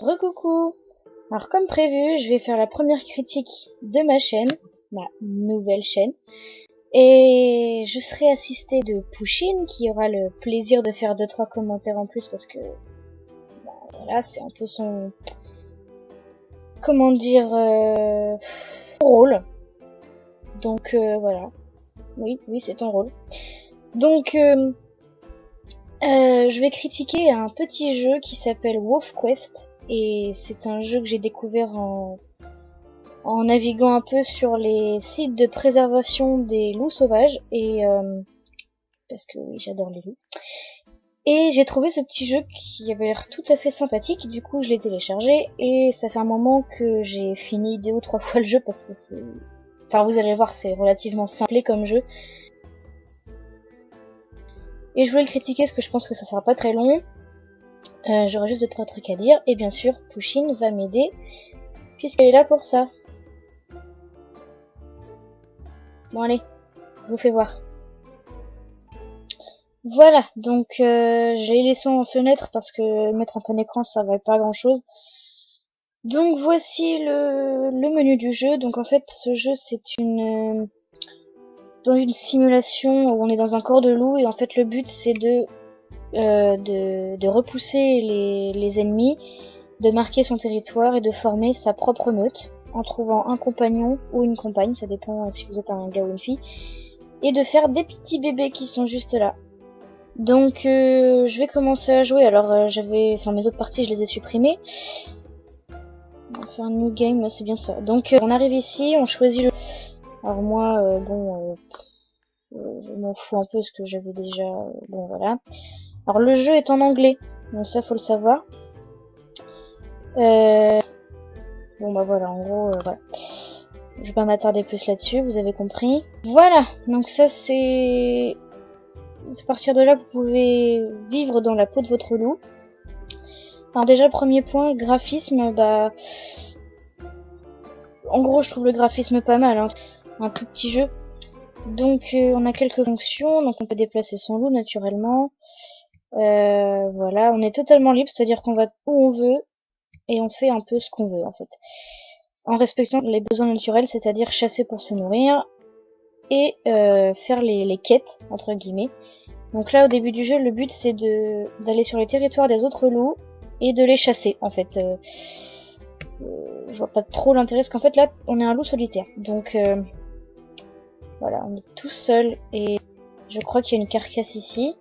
Recoucou. Alors comme prévu, je vais faire la première critique de ma chaîne, ma nouvelle chaîne, et je serai assistée de Pouchine qui aura le plaisir de faire 2-3 commentaires en plus parce que voilà, c'est un peu son, comment dire, son rôle. Donc voilà, oui, c'est ton rôle. Donc je vais critiquer un petit jeu qui s'appelle Wolf Quest. Et c'est un jeu que j'ai découvert en naviguant un peu sur les sites de préservation des loups sauvages. Et parce que oui, j'adore les loups. Et j'ai trouvé ce petit jeu qui avait l'air tout à fait sympathique. Du coup, je l'ai téléchargé. Et ça fait un moment que j'ai fini 2 ou 3 fois le jeu parce que c'est... Enfin, vous allez voir, c'est relativement simplé comme jeu. Et je voulais le critiquer parce que je pense que ça sera pas très long. J'aurai juste 2-3 trucs à dire, et bien sûr, Pouchine va m'aider, puisqu'elle est là pour ça. Bon allez, je vous fais voir. Voilà, donc j'ai laissé en fenêtre parce que mettre en plein écran ça va pas grand chose. Donc voici le menu du jeu. Donc en fait ce jeu c'est dans une simulation où on est dans un corps de loup, et en fait le but c'est de repousser les ennemis, de marquer son territoire et de former sa propre meute en trouvant un compagnon ou une compagne, ça dépend si vous êtes un gars ou une fille, et de faire des petits bébés qui sont juste là. Donc je vais commencer à jouer. Alors mes autres parties je les ai supprimées. On va faire un new game, c'est bien ça. Donc on arrive ici, on choisit le... Alors moi je m'en fous un peu parce que j'avais déjà... bon voilà. Alors le jeu est en anglais, donc ça faut le savoir. Bon bah voilà, en gros, voilà. Je vais pas m'attarder plus là-dessus, vous avez compris. Voilà, donc ça c'est... à partir de là vous pouvez vivre dans la peau de votre loup. Alors déjà, premier point, le graphisme, bah... En gros, je trouve le graphisme pas mal, hein. Un tout petit jeu. Donc on a quelques fonctions, donc on peut déplacer son loup naturellement. Voilà, on est totalement libre, c'est-à-dire qu'on va où on veut et on fait un peu ce qu'on veut en fait, en respectant les besoins naturels, c'est-à-dire chasser pour se nourrir et faire les quêtes entre guillemets. Donc là au début du jeu le but c'est d'aller sur les territoires des autres loups et de les chasser en fait. Je vois pas trop l'intérêt parce qu'en fait là on est un loup solitaire, donc voilà, on est tout seul et je crois qu'il y a une carcasse ici.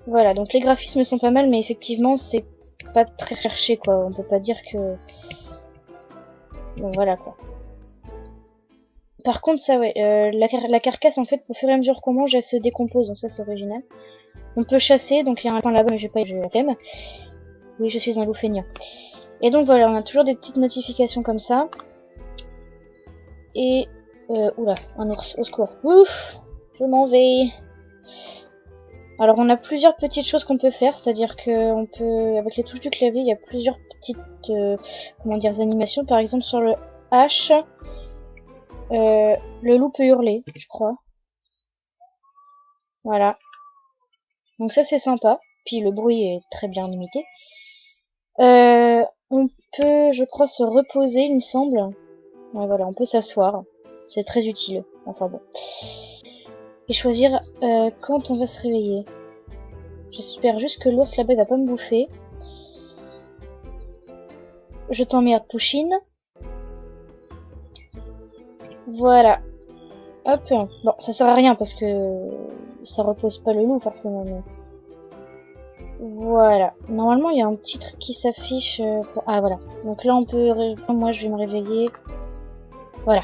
Voilà, donc les graphismes sont pas mal, mais effectivement c'est pas très recherché quoi, on peut pas dire que... Bon voilà quoi. Par contre ça ouais, la carcasse en fait au fur et à mesure qu'on mange elle se décompose, donc ça c'est original. On peut chasser, donc il y a un point là-bas mais j'ai la flemme. Oui, je suis un loup feignant. Et donc voilà, on a toujours des petites notifications comme ça. Et... oula, un ours, au secours. Ouf, je m'en vais. Alors on a plusieurs petites choses qu'on peut faire, c'est-à-dire que on peut, avec les touches du clavier, il y a plusieurs petites animations. Par exemple sur le H, le loup peut hurler, je crois. Voilà. Donc ça c'est sympa. Puis le bruit est très bien limité. On peut, je crois, se reposer, il me semble. Ouais, voilà, on peut s'asseoir. C'est très utile. Enfin bon. Et choisir quand on va se réveiller. J'espère juste que l'ours là-bas va pas me bouffer. Je t'emmerde, Pouchine. Voilà. Hop. Bon, ça sert à rien parce que ça repose pas le loup forcément. Mais... voilà. Normalement, il y a un petit truc qui s'affiche. Pour... ah voilà. Donc là, on peut... moi, je vais me réveiller. Voilà.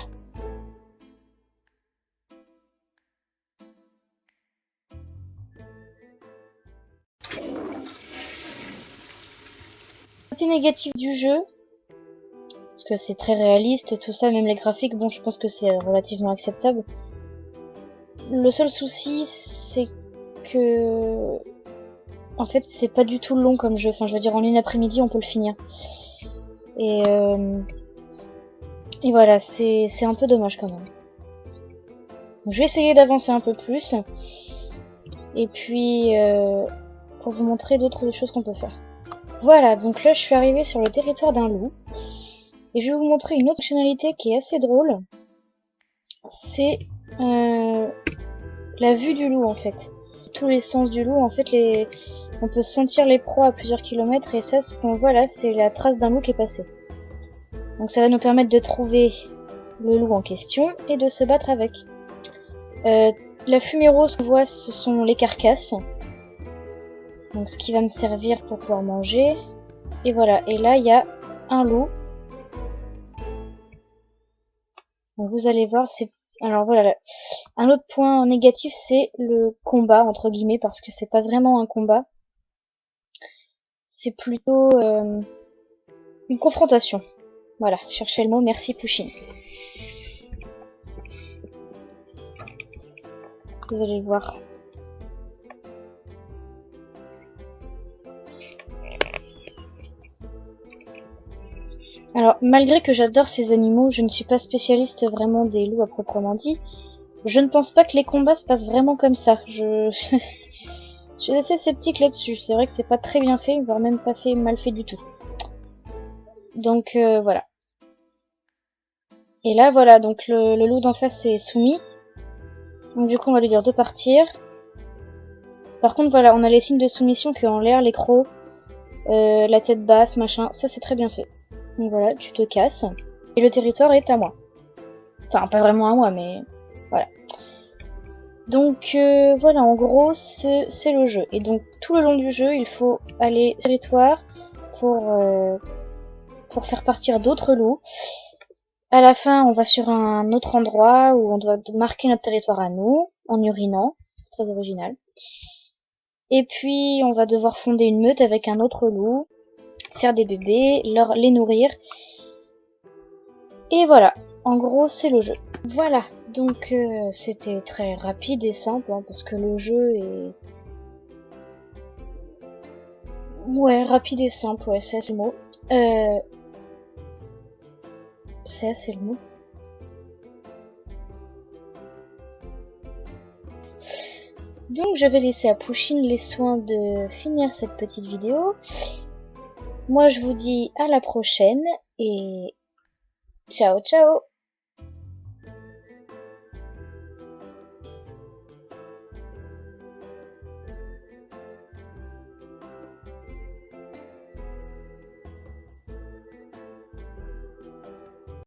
Côté négatif du jeu, parce que c'est très réaliste, tout ça, même les graphiques, bon, je pense que c'est relativement acceptable. Le seul souci, c'est que... en fait, c'est pas du tout long comme jeu. Enfin, je veux dire, en une après-midi, on peut le finir. Et voilà, c'est un peu dommage quand même. Donc, je vais essayer d'avancer un peu plus. Et puis, pour vous montrer d'autres choses qu'on peut faire. Voilà, donc là je suis arrivée sur le territoire d'un loup. Et je vais vous montrer une autre fonctionnalité qui est assez drôle. C'est la vue du loup en fait. Tous les sens du loup, en fait, on peut sentir les proies à plusieurs kilomètres et ça, ce qu'on voit là, c'est la trace d'un loup qui est passé. Donc ça va nous permettre de trouver le loup en question et de se battre avec. La fumée rose qu'on voit, ce sont les carcasses. Donc ce qui va me servir pour pouvoir manger. Et voilà, et là il y a un loup. Donc vous allez voir, alors voilà, un autre point négatif, c'est le combat, entre guillemets, parce que c'est pas vraiment un combat. C'est plutôt une confrontation. Voilà, cherchez le mot, merci Pouchine. Vous allez le voir. Alors, malgré que j'adore ces animaux, je ne suis pas spécialiste vraiment des loups à proprement dit. Je ne pense pas que les combats se passent vraiment comme ça. Je suis assez sceptique là-dessus. C'est vrai que c'est pas très bien fait, voire même pas fait, mal fait du tout. Donc voilà. Et là voilà, donc le loup d'en face est soumis. Donc du coup on va lui dire de partir. Par contre voilà, on a les signes de soumission qui ont en l'air, les crocs, la tête basse, machin. Ça c'est très bien fait. Donc voilà, tu te casses. Et le territoire est à moi. Enfin, pas vraiment à moi, mais voilà. Donc voilà, en gros, c'est le jeu. Et donc tout le long du jeu, il faut aller au territoire pour faire partir d'autres loups. À la fin, on va sur un autre endroit où on doit marquer notre territoire à nous, en urinant. C'est très original. Et puis, on va devoir fonder une meute avec un autre loup, faire des bébés, les nourrir. Et voilà, en gros, c'est le jeu. Voilà, donc c'était très rapide et simple, hein, parce que le jeu est... Ouais, rapide et simple, ouais, c'est assez le mot. C'est assez le mot. Donc je vais laisser à Pouchine les soins de finir cette petite vidéo. Moi je vous dis à la prochaine et ciao ciao.